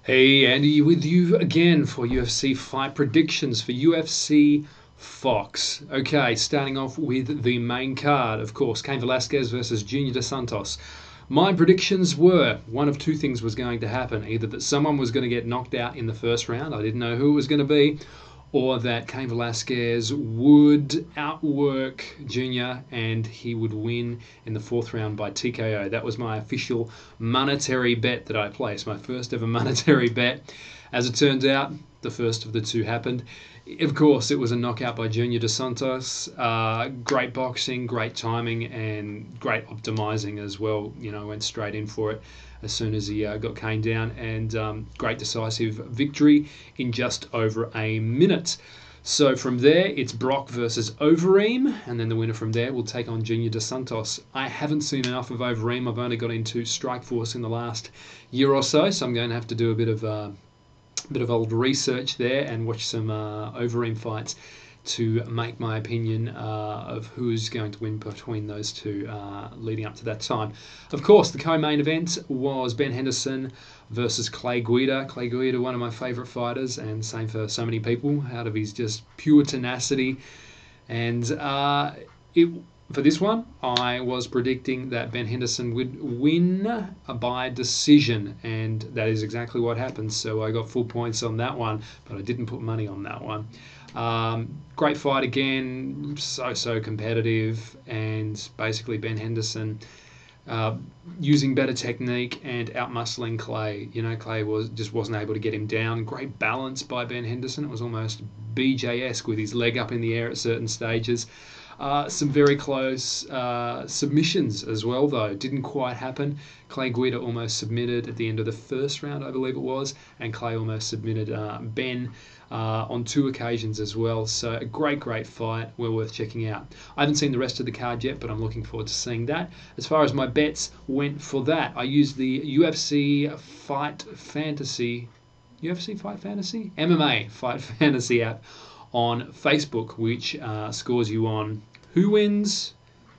Hey, Andy, with you again for UFC fight predictions for UFC Fox. Okay, starting off with the main card, of course, Cain Velasquez versus Junior Dos Santos. My predictions were one of two things was going to happen: either that someone was going to get knocked out in the first round, I didn't know who it was going to be, or that Cain Velasquez would outwork Junior and he would win in the fourth round by TKO. That was my official monetary bet that I placed, my first ever monetary bet. As it turns out, the first of the two happened. Of course, it was a knockout by Junior Dos Santos. Great boxing, great timing, and great optimizing as well. Went straight in for it as soon as he got Cain down, and great decisive victory in just over a minute. So from there, it's Brock versus Overeem, and then the winner from there will take on Junior Dos Santos. I haven't seen enough of Overeem. I've only got into Strikeforce in the last year or so, so I'm going to have to do a bit of old research there and watch some Overeem fights to make my opinion of who's going to win between those two leading up to that time. Of course, the co-main event was Ben Henderson versus Clay Guida. Clay Guida, one of my favourite fighters, and same for so many people, out of his just pure tenacity. And for this one, I was predicting that Ben Henderson would win by decision, and that is exactly what happened. So I got full points on that one, but I didn't put money on that one. Great fight again, so competitive, and basically Ben Henderson using better technique and outmuscling Clay. Clay wasn't able to get him down. Great balance by Ben Henderson. It was almost BJ-esque with his leg up in the air at certain stages. Some very close submissions as well, though. Didn't quite happen. Clay Guida almost submitted at the end of the first round, I believe it was, and Clay almost submitted Ben on two occasions as well. So a great fight, well worth checking out. I haven't seen the rest of the card yet, but I'm looking forward to seeing that. As far as my bets went for that, I used the UFC Fight Fantasy MMA Fight Fantasy app on Facebook, which scores you on who wins,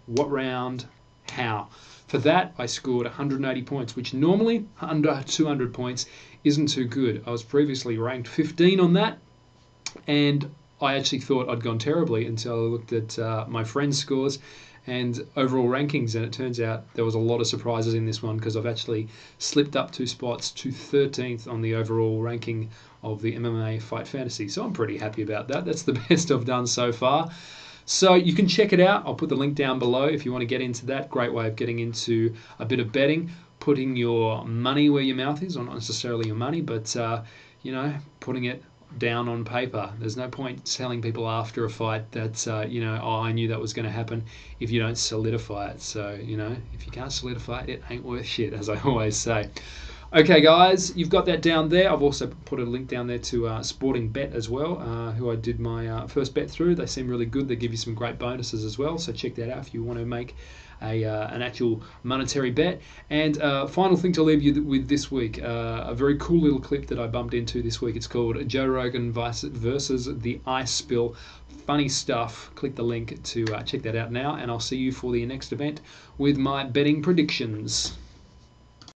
what round, how. For that, I scored 180 points, which normally under 200 points isn't too good. I was previously ranked 15 on that, and I actually thought I'd gone terribly until I looked at my friends' scores and overall rankings, and it turns out there was a lot of surprises in this one because I've actually slipped up 2 spots to 13th on the overall ranking of the MMA Fight Fantasy. So I'm pretty happy about that. That's the best I've done so far. So you can check it out. I'll put the link down below if you want to get into that. Great way of getting into a bit of betting, putting your money where your mouth is, or not necessarily your money, but putting it down on paper. There's no point telling people after a fight that I knew that was going to happen if you don't solidify it. So if you can't solidify it, it ain't worth shit, as I always say. Okay, guys, you've got that down there. I've also put a link down there to Sporting Bet as well, who I did my first bet through. They seem really good. They give you some great bonuses as well, so check that out if you want to make an actual monetary bet. And final thing to leave you with this week, a very cool little clip that I bumped into this week. It's called Joe Rogan versus the Ice Spill. Funny stuff. Click the link to check that out now, and I'll see you for the next event with my betting predictions.